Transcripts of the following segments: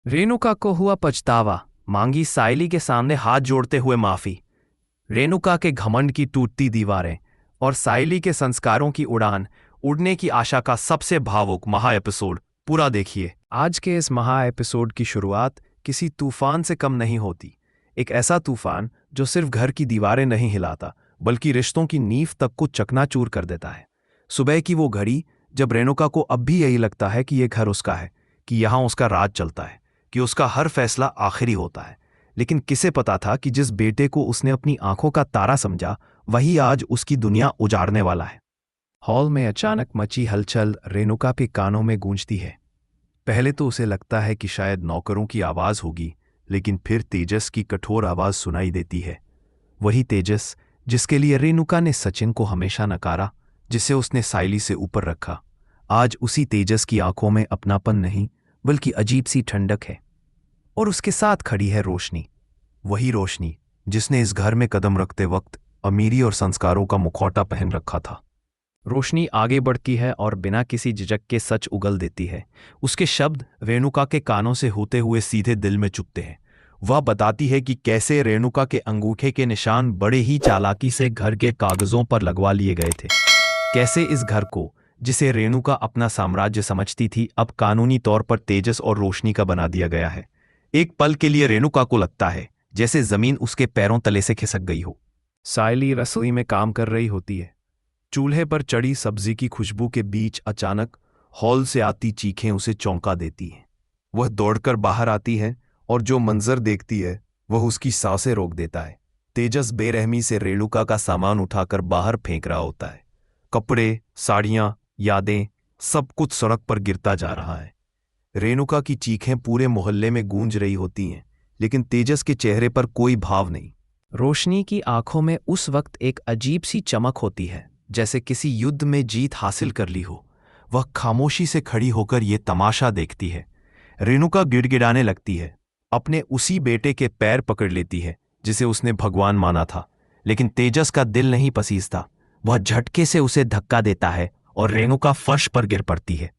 रेणुका को हुआ पछतावा, मांगी सायली के सामने हाथ जोड़ते हुए माफी। रेणुका के घमंड की टूटती दीवारें और सायली के संस्कारों की उड़ान उड़ने की आशा का सबसे भावुक महा एपिसोड पूरा देखिए। आज के इस महा एपिसोड की शुरुआत किसी तूफान से कम नहीं होती। एक ऐसा तूफान जो सिर्फ घर की दीवारें नहीं हिलाता बल्कि रिश्तों की नींव तक को चकनाचूर कर देता है। सुबह की वो घड़ी जब रेणुका को अब भी यही लगता है कि ये घर उसका है, कि यहाँ उसका राज चलता है, कि उसका हर फैसला आखिरी होता है। लेकिन किसे पता था कि जिस बेटे को उसने अपनी आंखों का तारा समझा वही आज उसकी दुनिया उजाड़ने वाला है। हॉल में अचानक मची हलचल रेणुका के कानों में गूंजती है। पहले तो उसे लगता है कि शायद नौकरों की आवाज होगी, लेकिन फिर तेजस की कठोर आवाज सुनाई देती है। वही तेजस जिसके लिए रेणुका ने सचिन को हमेशा नकारा, जिसे उसने सायली से ऊपर रखा। आज उसी तेजस की आंखों में अपनापन नहीं बल्कि अजीब सी ठंडक है। और उसके साथ खड़ी है रोशनी, वही रोशनी जिसने इस घर में कदम रखते वक्त अमीरी और संस्कारों का मुखौटा पहन रखा था। रोशनी आगे बढ़ती है और बिना किसी झिझक के सच उगल देती है। उसके शब्द रेणुका के कानों से होते हुए सीधे दिल में चुभते हैं। वह बताती है कि कैसे रेणुका के अंगूठे के निशान बड़े ही चालाकी से घर के कागजों पर लगवा लिए गए थे। कैसे इस घर को, जिसे रेणुका अपना साम्राज्य समझती थी, अब कानूनी तौर पर तेजस और रोशनी का बना दिया गया है। एक पल के लिए रेणुका को लगता है जैसे जमीन उसके पैरों तले से खिसक गई हो। सायली रसोई में काम कर रही होती है। चूल्हे पर चढ़ी सब्जी की खुशबू के बीच अचानक हॉल से आती चीखें उसे चौंका देती हैं। वह दौड़कर बाहर आती है और जो मंजर देखती है वह उसकी सांसें रोक देता है। तेजस बेरहमी से रेणुका का सामान उठाकर बाहर फेंक रहा होता है। कपड़े, साड़ियां, यादें, सब कुछ सड़क पर गिरता जा रहा है। रेणुका की चीखें पूरे मोहल्ले में गूंज रही होती हैं, लेकिन तेजस के चेहरे पर कोई भाव नहीं। रोशनी की आंखों में उस वक्त एक अजीब सी चमक होती है, जैसे किसी युद्ध में जीत हासिल कर ली हो। वह खामोशी से खड़ी होकर ये तमाशा देखती है। रेणुका गिड़गिड़ाने लगती है, अपने उसी बेटे के पैर पकड़ लेती है जिसे उसने भगवान माना था। लेकिन तेजस का दिल नहीं पसीजता। वह झटके से उसे धक्का देता है और रेणुका फर्श पर गिर पड़ती है।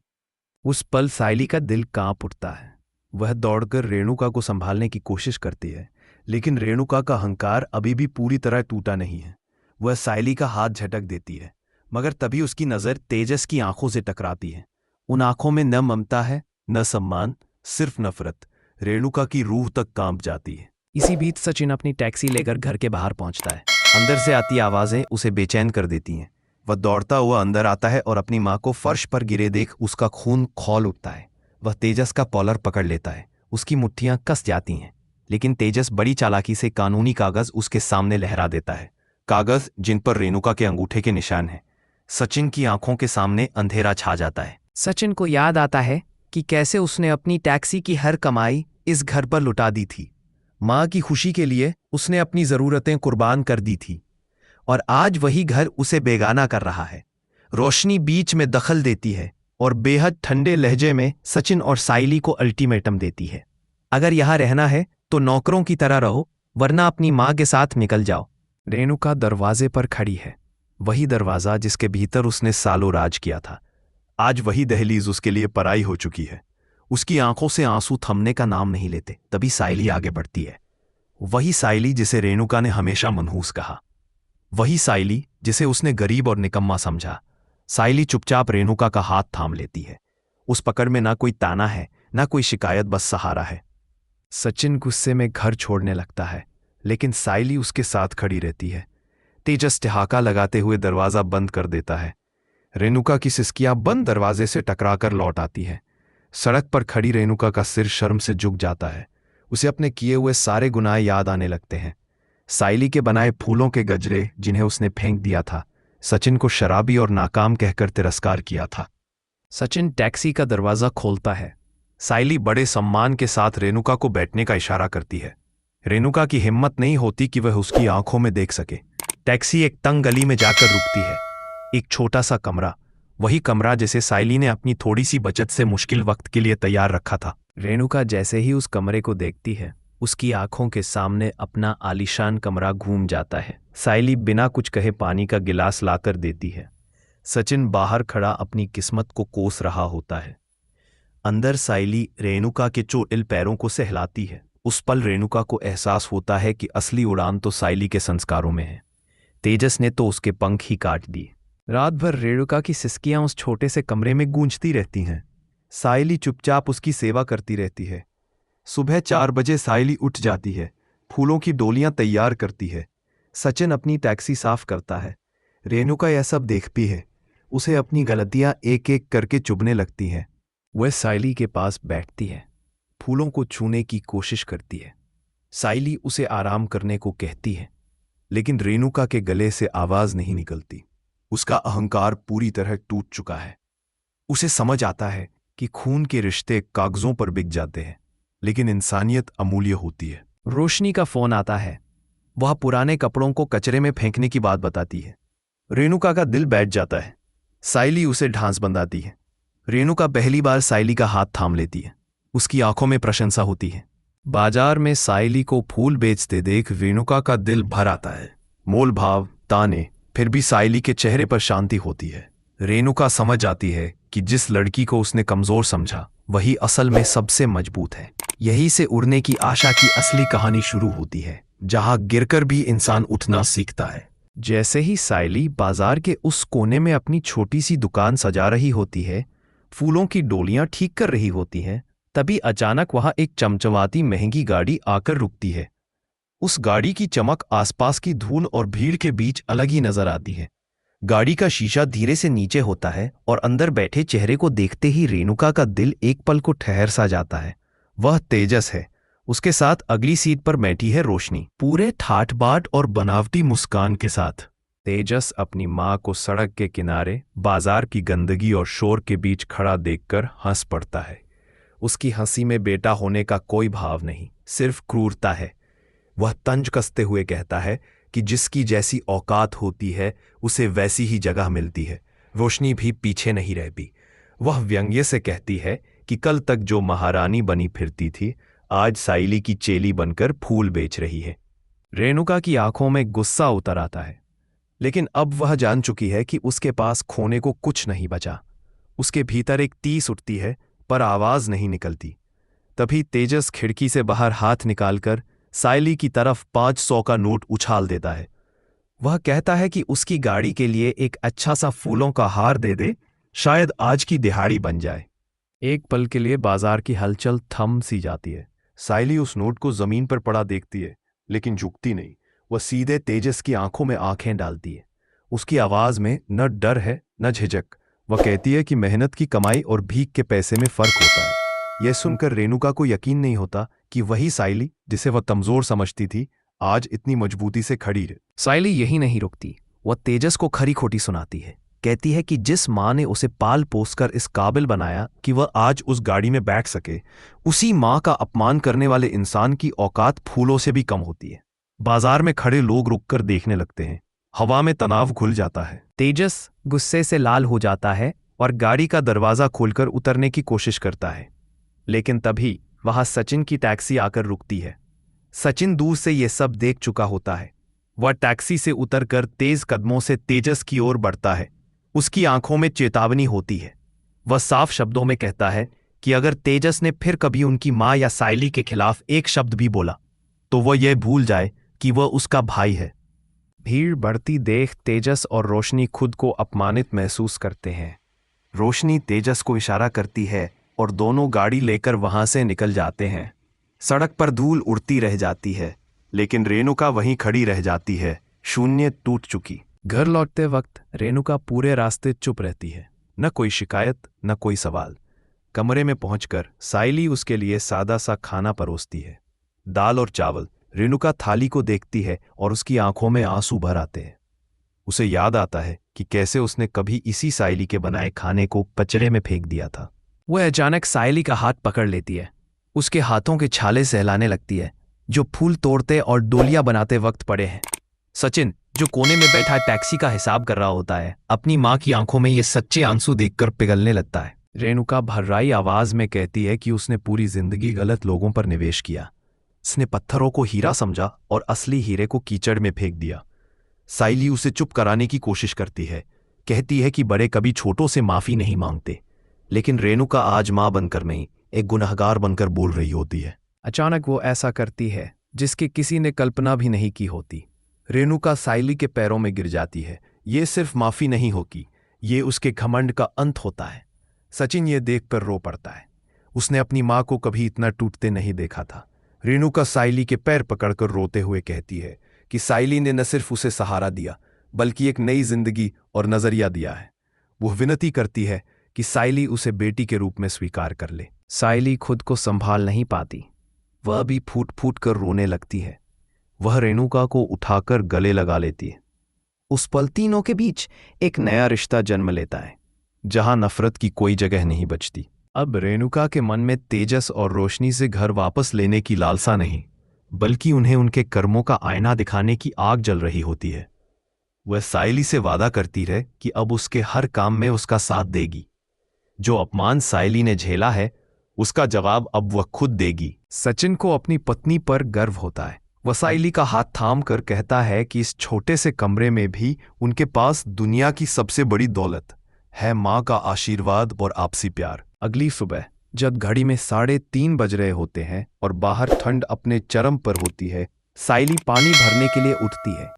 उस पल सायली का दिल कांप उठता है। वह दौड़कर रेणुका को संभालने की कोशिश करती है, लेकिन रेणुका का अहंकार अभी भी पूरी तरह टूटा नहीं है। वह सायली का हाथ झटक देती है, मगर तभी उसकी नजर तेजस की आंखों से टकराती है। उन आंखों में न ममता है, न सम्मान, सिर्फ नफरत। रेणुका की रूह तक कांप जाती है। इसी बीच सचिन अपनी टैक्सी लेकर घर के बाहर पहुंचता है। अंदर से आती आवाजें उसे बेचैन कर देती हैं। वह दौड़ता हुआ अंदर आता है और अपनी मां को फर्श पर गिरे देख उसका खून खौल उठता है। वह तेजस का कॉलर पकड़ लेता है। उसकी मुट्ठियां कस जाती हैं, लेकिन तेजस बड़ी चालाकी से कानूनी कागज उसके सामने लहरा देता है। कागज जिन पर रेणुका के अंगूठे के निशान हैं। सचिन की आंखों के सामने अंधेरा छा जाता है। सचिन को याद आता है कि कैसे उसने अपनी टैक्सी की हर कमाई इस घर पर लुटा दी थी। मां की खुशी के लिए उसने अपनी जरूरतें कुर्बान कर दी थी, और आज वही घर उसे बेगाना कर रहा है। रोशनी बीच में दखल देती है और बेहद ठंडे लहजे में सचिन और सायली को अल्टीमेटम देती है। अगर यहां रहना है तो नौकरों की तरह रहो, वरना अपनी मां के साथ निकल जाओ। रेणुका दरवाजे पर खड़ी है, वही दरवाजा जिसके भीतर उसने सालों राज किया था। आज वही दहलीज उसके लिए पराई हो चुकी है। उसकी आंखों से आंसू थमने का नाम नहीं लेते। तभी सायली आगे बढ़ती है। वही सायली जिसे रेणुका ने हमेशा मनहूस कहा, वही सायली जिसे उसने गरीब और निकम्मा समझा। सायली चुपचाप रेणुका का हाथ थाम लेती है। उस पकड़ में ना कोई ताना है, ना कोई शिकायत, बस सहारा है। सचिन गुस्से में घर छोड़ने लगता है, लेकिन सायली उसके साथ खड़ी रहती है। तेजस ठहाका लगाते हुए दरवाजा बंद कर देता है। रेणुका की सिसकियां बंद दरवाजे से टकराकर लौट आती है। सड़क पर खड़ी रेणुका का सिर शर्म से झुक जाता है। उसे अपने किए हुए सारे गुनाह याद आने लगते हैं। सायली के बनाए फूलों के गजरे जिन्हें उसने फेंक दिया था, सचिन को शराबी और नाकाम कहकर तिरस्कार किया था। सचिन टैक्सी का दरवाजा खोलता है। सायली बड़े सम्मान के साथ रेणुका को बैठने का इशारा करती है। रेणुका की हिम्मत नहीं होती कि वह उसकी आंखों में देख सके। टैक्सी एक तंग गली में जाकर रुकती है। एक छोटा सा कमरा, वही कमरा जिसे सायली ने अपनी थोड़ी सी बचत से मुश्किल वक्त के लिए तैयार रखा था। रेणुका जैसे ही उस कमरे को देखती है, उसकी आंखों के सामने अपना आलीशान कमरा घूम जाता है। सायली बिना कुछ कहे पानी का गिलास लाकर देती है। सचिन बाहर खड़ा अपनी किस्मत को कोस रहा होता है। अंदर साइली रेणुका के चोटिल पैरों को सहलाती है। उस पल रेणुका को एहसास होता है कि असली उड़ान तो साइली के संस्कारों में है। तेजस ने तो उसके पंख ही काट दिए। रात भर रेणुका की सिसकियां उस छोटे से कमरे में गूंजती रहती हैं। साइली चुपचाप उसकी सेवा करती रहती है। सुबह 4 बजे साइली उठ जाती है, फूलों की डोलियां तैयार करती है। सचिन अपनी टैक्सी साफ करता है। रेणुका यह सब देखती है। उसे अपनी गलतियां एक एक करके चुभने लगती हैं। वह साइली के पास बैठती है, फूलों को छूने की कोशिश करती है। साइली उसे आराम करने को कहती है, लेकिन रेणुका के गले से आवाज नहीं निकलती। उसका अहंकार पूरी तरह टूट चुका है। उसे समझ आता है कि खून के रिश्ते कागजों पर बिक जाते हैं, लेकिन इंसानियत अमूल्य होती है। रोशनी का फोन आता है। वह पुराने कपड़ों को कचरे में फेंकने की बात बताती है। रेणुका का दिल बैठ जाता है। साइली उसे ढांस बंधाती है। रेणुका पहली बार साइली का हाथ थाम लेती है। उसकी आंखों में प्रशंसा होती है। बाजार में साइली को फूल बेचते देख रेणुका का दिल भर आता है। मोल भाव, ताने, फिर भी साइली के चेहरे पर शांति होती है। रेणुका समझ जाती है कि जिस लड़की को उसने कमजोर समझा वही असल में सबसे मजबूत है। यही से उड़ने की आशा की असली कहानी शुरू होती है, जहां गिरकर भी इंसान उठना सीखता है। जैसे ही साइली बाजार के उस कोने में अपनी छोटी सी दुकान सजा रही होती है, फूलों की डोलियां ठीक कर रही होती हैं, तभी अचानक वहां एक चमचमाती महंगी गाड़ी आकर रुकती है। उस गाड़ी की चमक आसपास की धूल और भीड़ के बीच अलग ही नजर आती है। गाड़ी का शीशा धीरे से नीचे होता है और अंदर बैठे चेहरे को देखते ही रेणुका का दिल एक पल को ठहर सा जाता है। वह तेजस है। उसके साथ अगली सीट पर बैठी है रोशनी, पूरे ठाठ बाट और बनावटी मुस्कान के साथ। तेजस अपनी माँ को सड़क के किनारे बाजार की गंदगी और शोर के बीच खड़ा देखकर हंस पड़ता है। उसकी हंसी में बेटा होने का कोई भाव नहीं, सिर्फ क्रूरता है। वह तंज कसते हुए कहता है कि जिसकी जैसी औकात होती है उसे वैसी ही जगह मिलती है। रोशनी भी पीछे नहीं रहती। वह व्यंग्य से कहती है कि कल तक जो महारानी बनी फिरती थी, आज साइली की चेली बनकर फूल बेच रही है। रेणुका की आंखों में गुस्सा उतर आता है, लेकिन अब वह जान चुकी है कि उसके पास खोने को कुछ नहीं बचा। उसके भीतर एक टीस उठती है, पर आवाज नहीं निकलती। तभी तेजस खिड़की से बाहर हाथ निकालकर साइली की तरफ 500 का नोट उछाल देता है। वह कहता है कि उसकी गाड़ी के लिए एक अच्छा सा फूलों का हार दे दे, शायद आज की दिहाड़ी बन जाए। एक पल के लिए बाजार की हलचल थम सी जाती है। साइली उस नोट को जमीन पर पड़ा देखती है, लेकिन झुकती नहीं। वह सीधे तेजस की आंखों में आंखें डालती है। उसकी आवाज में न डर है न झिझक। वह कहती है कि मेहनत की कमाई और भीख के पैसे में फर्क होता है। यह सुनकर रेणुका को यकीन नहीं होता कि वही साइली जिसे वह कमजोर समझती थी, आज इतनी मजबूती से खड़ी है। साइली यही नहीं रुकती। वह तेजस को खरी खोटी सुनाती है। कहती है कि जिस माँ ने उसे पाल पोस कर इस काबिल बनाया कि वह आज उस गाड़ी में बैठ सके, उसी माँ का अपमान करने वाले इंसान की औकात फूलों से भी कम होती है। बाजार में खड़े लोग रुककर देखने लगते हैं। हवा में तनाव घुल जाता है। तेजस गुस्से से लाल हो जाता है और गाड़ी का दरवाजा खोलकर उतरने की कोशिश करता है, लेकिन तभी वहां सचिन की टैक्सी आकर रुकती है। सचिन दूर से यह सब देख चुका होता है। वह टैक्सी से उतरकर तेज कदमों से तेजस की ओर बढ़ता है। उसकी आंखों में चेतावनी होती है। वह साफ शब्दों में कहता है कि अगर तेजस ने फिर कभी उनकी मां या साइली के खिलाफ एक शब्द भी बोला, तो वह यह भूल जाए कि वह उसका भाई है। भीड़ बढ़ती देख तेजस और रोशनी खुद को अपमानित महसूस करते हैं। रोशनी तेजस को इशारा करती है और दोनों गाड़ी लेकर वहां से निकल जाते हैं। सड़क पर धूल उड़ती रह जाती है, लेकिन रेणुका वहीं खड़ी रह जाती है, शून्य टूट चुकी। घर लौटते वक्त रेणुका पूरे रास्ते चुप रहती है। न कोई शिकायत, न कोई सवाल। कमरे में पहुंचकर साइली उसके लिए सादा सा खाना परोसती है, दाल और चावल। रेणुका थाली को देखती है और उसकी आंखों में आंसू भर आते हैं। उसे याद आता है कि कैसे उसने कभी इसी साइली के बनाए खाने को कचरे में फेंक दिया था। वह अचानक साइली का हाथ पकड़ लेती है। उसके हाथों के छाले सहलाने लगती है, जो फूल तोड़ते और डोलियां बनाते वक्त पड़े हैं। सचिन, जो कोने में बैठा टैक्सी का हिसाब कर रहा होता है, अपनी माँ की आंखों में ये सच्चे आंसू देखकर पिघलने लगता है। रेणुका भर्राई आवाज में कहती है कि उसने पूरी जिंदगी गलत लोगों पर निवेश किया। उसने पत्थरों को हीरा समझा और असली हीरे को कीचड़ में फेंक दिया। साइली उसे चुप कराने की कोशिश करती है, कहती है कि बड़े कभी छोटों से माफी नहीं मांगते, लेकिन रेणुका आज मां बनकर नहीं, एक गुनहगार बनकर बोल रही होती है। अचानक वो ऐसा करती है जिसकी किसी ने कल्पना भी नहीं की होती। रेणुका साइली के पैरों में गिर जाती है। ये सिर्फ माफी नहीं होगी, ये उसके घमंड का अंत होता है। सचिन ये देखकर रो पड़ता है। उसने अपनी मां को कभी इतना टूटते नहीं देखा था। रेणुका साइली के पैर पकड़कर रोते हुए कहती है कि साइली ने न सिर्फ उसे सहारा दिया, बल्कि एक नई जिंदगी और नजरिया दिया है। वो विनती करती है कि साइली उसे बेटी के रूप में स्वीकार कर ले। साइली खुद को संभाल नहीं पाती। वह भी फूट फूट कर रोने लगती है। वह रेणुका को उठाकर गले लगा लेती है। उस पल तीनों के बीच एक नया रिश्ता जन्म लेता है, जहां नफरत की कोई जगह नहीं बचती। अब रेणुका के मन में तेजस और रोशनी से घर वापस लेने की लालसा नहीं, बल्कि उन्हें उनके कर्मों का आईना दिखाने की आग जल रही होती है। वह साइली से वादा करती रहे कि अब उसके हर काम में उसका साथ देगी। जो अपमान साइली ने झेला है, उसका जवाब अब वह खुद देगी। सचिन को अपनी पत्नी पर गर्व होता है। वह साइली का हाथ थाम कर कहता है कि इस छोटे से कमरे में भी उनके पास दुनिया की सबसे बड़ी दौलत है, मां का आशीर्वाद और आपसी प्यार। अगली सुबह जब घड़ी में 3:30 बज रहे होते हैं और बाहर ठंड अपने चरम पर होती है, साइली पानी भरने के लिए उठती है।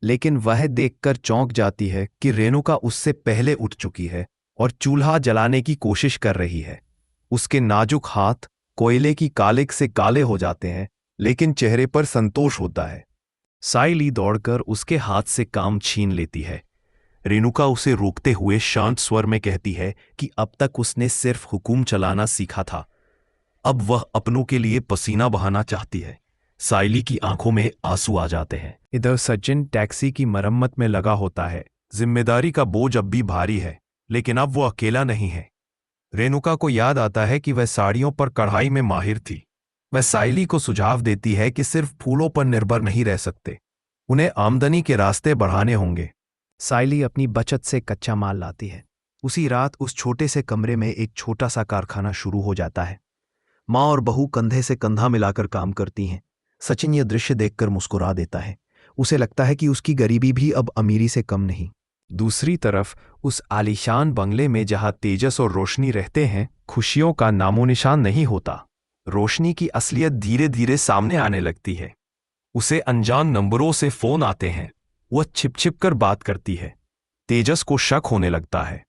लेकिन वह देखकर चौंक जाती है कि रेणुका उससे पहले उठ चुकी है और चूल्हा जलाने की कोशिश कर रही है। उसके नाजुक हाथ कोयले की कालिक से काले हो जाते हैं, लेकिन चेहरे पर संतोष होता है। साइली दौड़कर उसके हाथ से काम छीन लेती है। रेणुका उसे रोकते हुए शांत स्वर में कहती है कि अब तक उसने सिर्फ हुकुम चलाना सीखा था, अब वह अपनों के लिए पसीना बहाना चाहती है। साइली की आंखों में आंसू आ जाते हैं। इधर सचिन टैक्सी की मरम्मत में लगा होता है। जिम्मेदारी का बोझ अब भी भारी है, लेकिन अब वो अकेला नहीं है। रेणुका को याद आता है कि वह साड़ियों पर कढ़ाई में माहिर थी। वह साइली को सुझाव देती है कि सिर्फ फूलों पर निर्भर नहीं रह सकते, उन्हें आमदनी के रास्ते बढ़ाने होंगे। साइली अपनी बचत से कच्चा माल लाती है। उसी रात उस छोटे से कमरे में एक छोटा सा कारखाना शुरू हो जाता है। माँ और बहू कंधे से कंधा मिलाकर काम करती हैं। सचिन यह दृश्य देखकर मुस्कुरा देता है। उसे लगता है कि उसकी गरीबी भी अब अमीरी से कम नहीं। दूसरी तरफ उस आलीशान बंगले में जहां तेजस और रोशनी रहते हैं, खुशियों का नामो निशान नहीं होता। रोशनी की असलियत धीरे धीरे सामने आने लगती है। उसे अनजान नंबरों से फोन आते हैं। वह छिप छिप कर बात करती है। तेजस को शक होने लगता है।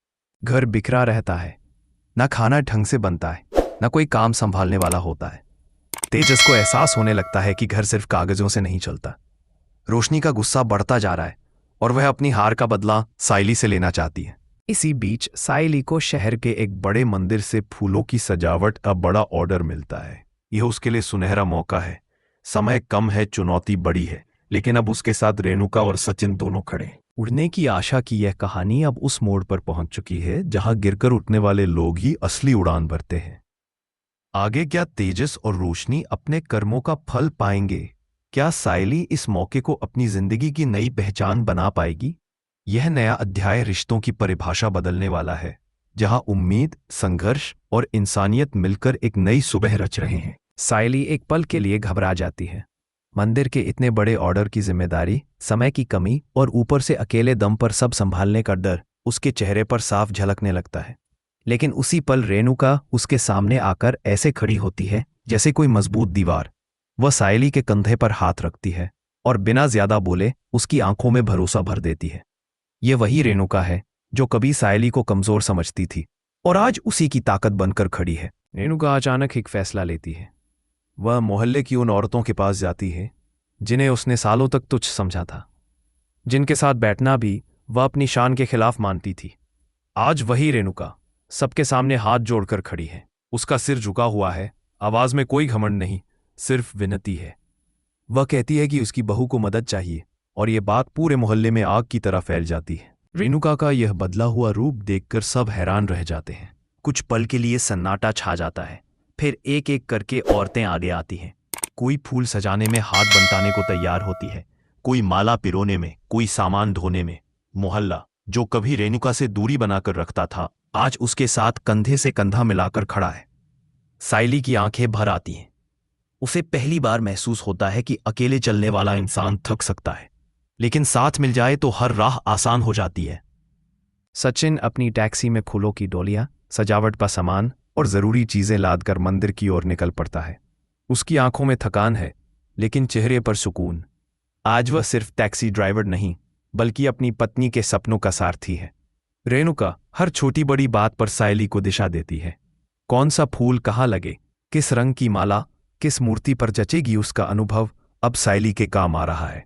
घर बिखरा रहता है, न खाना ढंग से बनता है, न कोई काम संभालने वाला होता है। तेजस को एहसास होने लगता है कि घर सिर्फ कागजों से नहीं चलता। रोशनी का गुस्सा बढ़ता जा रहा है और वह अपनी हार का बदला साइली से लेना चाहती है। इसी बीच साइली को शहर के एक बड़े मंदिर से फूलों की सजावट का बड़ा ऑर्डर मिलता है। यह उसके लिए सुनहरा मौका है। समय कम है, चुनौती बड़ी है, लेकिन अब उसके साथ रेणुका और सचिन दोनों खड़े हैं। उड़ने की आशा की यह कहानी अब उस मोड़ पर पहुंच चुकी है जहां गिरकर उठने वाले लोग ही असली उड़ान भरते हैं। आगे क्या तेजस और रोशनी अपने कर्मों का फल पाएंगे? क्या साइली इस मौके को अपनी जिंदगी की नई पहचान बना पाएगी? यह नया अध्याय रिश्तों की परिभाषा बदलने वाला है, जहां उम्मीद, संघर्ष और इंसानियत मिलकर एक नई सुबह रच रहे हैं। साइली एक पल के लिए घबरा जाती है। मंदिर के इतने बड़े ऑर्डर की जिम्मेदारी, समय की कमी और ऊपर से अकेले दम पर सब संभालने का डर उसके चेहरे पर साफ झलकने लगता है। लेकिन उसी पल रेणुका उसके सामने आकर ऐसे खड़ी होती है जैसे कोई मजबूत दीवार। वह साइली के कंधे पर हाथ रखती है और बिना ज्यादा बोले उसकी आंखों में भरोसा भर देती है। ये वही रेणुका है जो कभी साइली को कमजोर समझती थी और आज उसी की ताकत बनकर खड़ी है। रेणुका अचानक एक फैसला लेती है। वह मोहल्ले की उन औरतों के पास जाती है जिन्हें उसने सालों तक तुच्छ समझा था, जिनके साथ बैठना भी वह अपनी शान के खिलाफ मानती थी। आज वही रेणुका सबके सामने हाथ जोड़कर खड़ी है। उसका सिर झुका हुआ है, आवाज में कोई घमंड नहीं, सिर्फ विनती है। वह कहती है कि उसकी बहू को मदद चाहिए और यह बात पूरे मोहल्ले में आग की तरह फैल जाती है। रेणुका का यह बदला हुआ रूप देखकर सब हैरान रह जाते हैं। कुछ पल के लिए सन्नाटा छा जाता है, फिर एक एक करके औरतें आगे आती हैं। कोई फूल सजाने में हाथ बंटाने को तैयार होती है, कोई माला पिरोने में, कोई सामान ढोने में। मोहल्ला जो कभी रेणुका से दूरी बनाकर रखता था, आज उसके साथ कंधे से कंधा मिलाकर खड़ा है। साइली की आंखें भर आती हैं। उसे पहली बार महसूस होता है कि अकेले चलने वाला इंसान थक सकता है, लेकिन साथ मिल जाए तो हर राह आसान हो जाती है। सचिन अपनी टैक्सी में फूलों की डोलियां, सजावट का सामान और ज़रूरी चीज़ें लादकर मंदिर की ओर निकल पड़ता है। उसकी आंखों में थकान है, लेकिन चेहरे पर सुकून। आज वह सिर्फ टैक्सी ड्राइवर नहीं, बल्कि अपनी पत्नी के सपनों का सारथी है। रेणुका हर छोटी बड़ी बात पर सायली को दिशा देती है। कौन सा फूल कहाँ लगे, किस रंग की माला किस मूर्ति पर जचेगी, उसका अनुभव अब सायली के काम आ रहा है।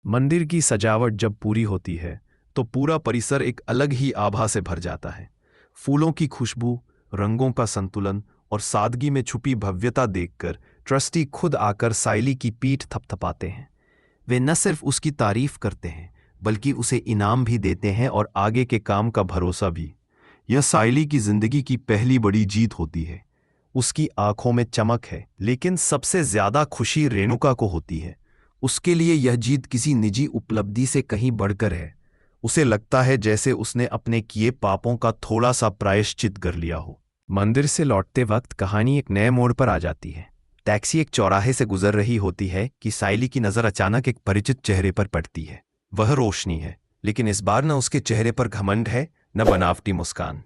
मंदिर की सजावट जब पूरी होती है तो पूरा परिसर एक अलग ही आभा से भर जाता है। फूलों की खुशबू, रंगों का संतुलन और सादगी में छुपी भव्यता देखकर ट्रस्टी खुद आकर सायली की पीठ थपथपाते हैं। वे न सिर्फ उसकी तारीफ करते हैं, बल्कि उसे इनाम भी देते हैं और आगे के काम का भरोसा भी। यह सायली की जिंदगी की पहली बड़ी जीत होती है। उसकी आंखों में चमक है, लेकिन सबसे ज्यादा खुशी रेणुका को होती है। उसके लिए यह जीत किसी निजी उपलब्धि से कहीं बढ़कर है। उसे लगता है जैसे उसने अपने किए पापों का थोड़ा सा प्रायश्चित कर लिया हो। मंदिर से लौटते वक्त कहानी एक नए मोड़ पर आ जाती है। टैक्सी एक चौराहे से गुजर रही होती है कि सायली की नजर अचानक एक परिचित चेहरे पर पड़ती है। वह रोशनी है, लेकिन इस बार न उसके चेहरे पर घमंड है, न बनावटी मुस्कान।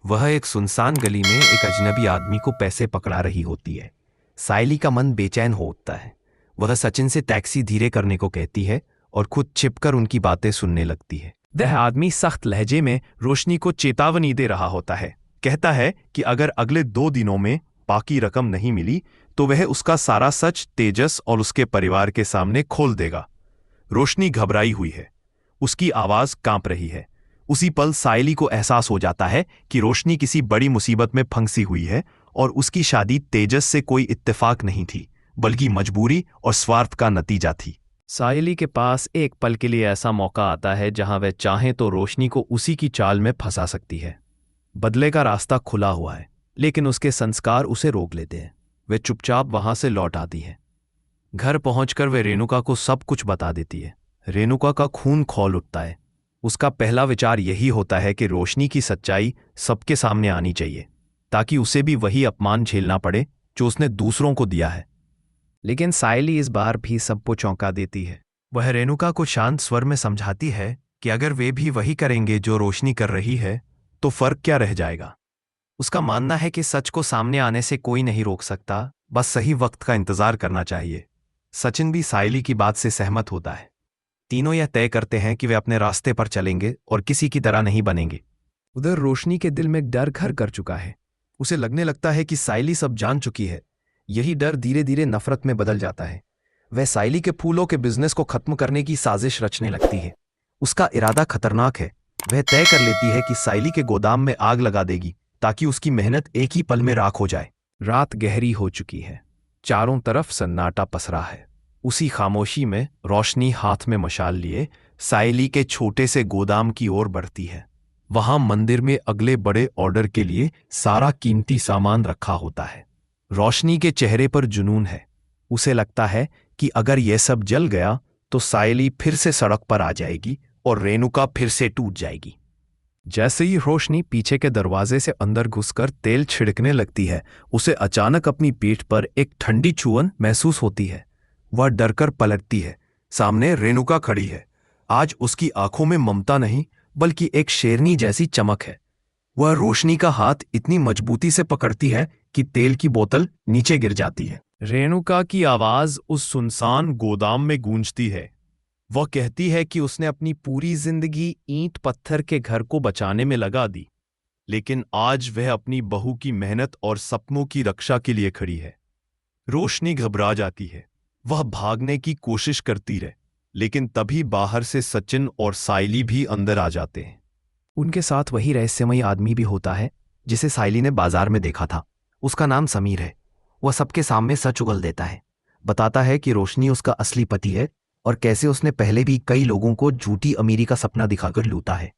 वह एक सुनसान गली में एक अजनबी आदमी को पैसे पकड़ा रही होती है। सायली का मन बेचैन हो उठता है। वह सचिन से टैक्सी धीरे करने को कहती है और खुद छिपकर उनकी बातें सुनने लगती है। वह आदमी सख्त लहजे में रोशनी को चेतावनी दे रहा होता है। कहता है कि अगर अगले 2 दिनों में बाकी रकम नहीं मिली तो वह उसका सारा सच तेजस और उसके परिवार के सामने खोल देगा। रोशनी घबराई हुई है, उसकी आवाज कांप रही है। उसी पल सायली को एहसास हो जाता है कि रोशनी किसी बड़ी मुसीबत में फंसी हुई है और उसकी शादी तेजस से कोई इत्तेफाक नहीं थी, बल्कि मजबूरी और स्वार्थ का नतीजा थी। सायली के पास एक पल के लिए ऐसा मौका आता है जहां वह चाहे तो रोशनी को उसी की चाल में फंसा सकती है। बदले का रास्ता खुला हुआ है, लेकिन उसके संस्कार उसे रोक लेते हैं। वह चुपचाप वहां से लौट आती है। घर पहुंचकर वह रेणुका को सब कुछ बता देती है। रेणुका का खून खौल उठता है। उसका पहला विचार यही होता है कि रोशनी की सच्चाई सबके सामने आनी चाहिए, ताकि उसे भी वही अपमान झेलना पड़े जो उसने दूसरों को दिया है। लेकिन सायली इस बार भी सबको चौंका देती है। वह रेणुका को शांत स्वर में समझाती है कि अगर वे भी वही करेंगे जो रोशनी कर रही है तो फर्क क्या रह जाएगा। उसका मानना है कि सच को सामने आने से कोई नहीं रोक सकता, बस सही वक्त का इंतजार करना चाहिए। सचिन भी सायली की बात से सहमत होता है। तीनों यह तय करते हैं कि वे अपने रास्ते पर चलेंगे और किसी की तरह नहीं बनेंगे। उधर रोशनी के दिल में डर घर कर चुका है। उसे लगने लगता है कि सायली सब जान चुकी है। यही डर धीरे धीरे नफरत में बदल जाता है। वह सायली के फूलों के बिजनेस को खत्म करने की साजिश रचने लगती है। उसका इरादा खतरनाक है। वह तय कर लेती है कि सायली के गोदाम में आग लगा देगी, ताकि उसकी मेहनत एक ही पल में राख हो जाए। रात गहरी हो चुकी है। चारों तरफ सन्नाटा पसरा है। उसी खामोशी में रोशनी हाथ में मशाल लिए सायली के छोटे से गोदाम की ओर बढ़ती है। वहां मंदिर में अगले बड़े ऑर्डर के लिए सारा कीमती सामान रखा होता है। रोशनी के चेहरे पर जुनून है। उसे लगता है कि अगर यह सब जल गया तो सायली फिर से सड़क पर आ जाएगी और रेणुका फिर से टूट जाएगी। जैसे ही रोशनी पीछे के दरवाजे से अंदर घुसकर तेल छिड़कने लगती है, उसे अचानक अपनी पीठ पर एक ठंडी छुअन महसूस होती है। वह डरकर पलटती है। सामने रेणुका खड़ी है। आज उसकी आंखों में ममता नहीं, बल्कि एक शेरनी जैसी चमक है। वह रोशनी का हाथ इतनी मजबूती से पकड़ती है कि तेल की बोतल नीचे गिर जाती है। रेणुका की आवाज उस सुनसान गोदाम में गूंजती है। वह कहती है कि उसने अपनी पूरी जिंदगी ईंट पत्थर के घर को बचाने में लगा दी, लेकिन आज वह अपनी बहू की मेहनत और सपनों की रक्षा के लिए खड़ी है। रोशनी घबरा जाती है। वह भागने की कोशिश करती रहे, लेकिन तभी बाहर से सचिन और सायली भी अंदर आ जाते हैं। उनके साथ वही रहस्यमयी आदमी भी होता है जिसे सायली ने बाजार में देखा था। उसका नाम समीर है। वह सबके सामने सच उगल देता है, बताता है कि रोशनी उसका असली पति है और कैसे उसने पहले भी कई लोगों को झूठी अमीरी का सपना दिखाकर लूटा है।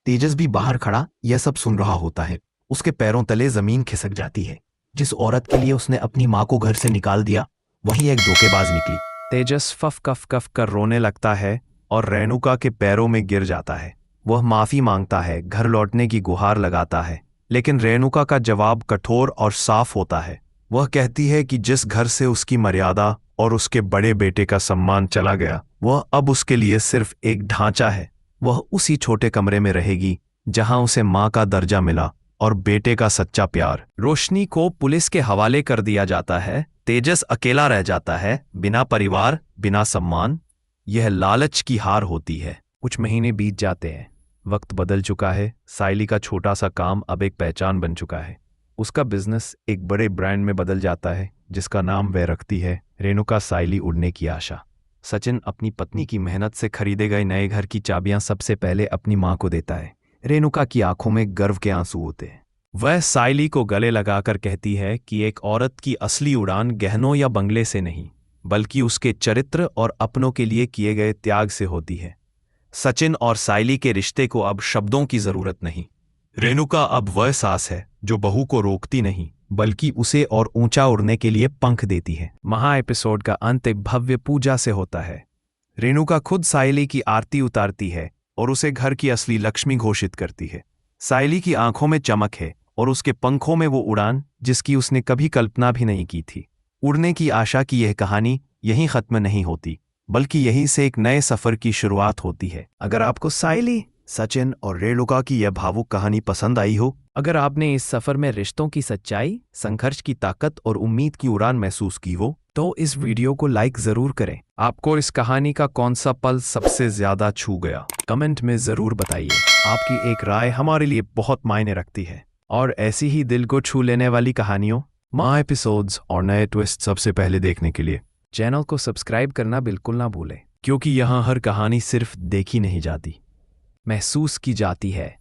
तेजस भी बाहर खड़ा यह सब सुन रहा होता है। उसके पैरों तले जमीन खिसक जाती है। जिस औरत के लिए उसने अपनी माँ को घर से निकाल दिया, वही एक धोखेबाज निकली। तेजस फफ कफ कफ कर रोने लगता है और रेणुका के पैरों में गिर जाता है। वह माफी मांगता है, घर लौटने की गुहार लगाता है, लेकिन रेणुका का जवाब कठोर और साफ होता है। वह कहती है कि जिस घर से उसकी मर्यादा और उसके बड़े बेटे का सम्मान चला गया, वह अब उसके लिए सिर्फ एक ढांचा है। वह उसी छोटे कमरे में रहेगी जहां उसे मां का दर्जा मिला और बेटे का सच्चा प्यार। रोशनी को पुलिस के हवाले कर दिया जाता है। तेजस अकेला रह जाता है, बिना परिवार, बिना सम्मान। यह लालच की हार होती है। कुछ महीने बीत जाते हैं। वक्त बदल चुका है। साइली का छोटा सा काम अब एक पहचान बन चुका है। उसका बिजनेस एक बड़े ब्रांड में बदल जाता है, जिसका नाम वह रखती है, रेणुका साइली उड़ने की आशा। सचिन अपनी पत्नी की मेहनत से खरीदे गए नए घर की चाबियां सबसे पहले अपनी मां को देता है। रेणुका की आंखों में गर्व के आंसू होते हैं। वह साइली को गले लगाकर कहती है कि एक औरत की असली उड़ान गहनों या बंगले से नहीं, बल्कि उसके चरित्र और अपनों के लिए किए गए त्याग से होती है। सचिन और साइली के रिश्ते को अब शब्दों की जरूरत नहीं। रेणुका अब वह सास है जो बहू को रोकती नहीं, बल्कि उसे और ऊंचा उड़ने के लिए पंख देती है। महा एपिसोड का अंत एक भव्य पूजा से होता है। रेणुका खुद साइली की आरती उतारती है और उसे घर की असली लक्ष्मी घोषित करती है। साइली की आंखों में चमक है और उसके पंखों में वो उड़ान जिसकी उसने कभी कल्पना भी नहीं की थी। उड़ने की आशा की यह कहानी यहीं खत्म नहीं होती, बल्कि यहीं से एक नए सफर की शुरुआत होती है। अगर आपको साइली, सचिन और रेणुका की यह भावुक कहानी पसंद आई हो, अगर आपने इस सफर में रिश्तों की सच्चाई, संघर्ष की ताकत और उम्मीद की उड़ान महसूस की हो, तो इस वीडियो को लाइक जरूर करें। आपको इस कहानी का कौन सा पल सबसे ज्यादा छू गया, कमेंट में जरूर बताइए। आपकी एक राय हमारे लिए बहुत मायने रखती है। और ऐसी ही दिल को छू लेने वाली कहानियों, महा एपिसोड्स और नए ट्विस्ट सबसे पहले देखने के लिए चैनल को सब्सक्राइब करना बिल्कुल ना भूलें, क्योंकि यहाँ हर कहानी सिर्फ देखी नहीं जाती, महसूस की जाती है।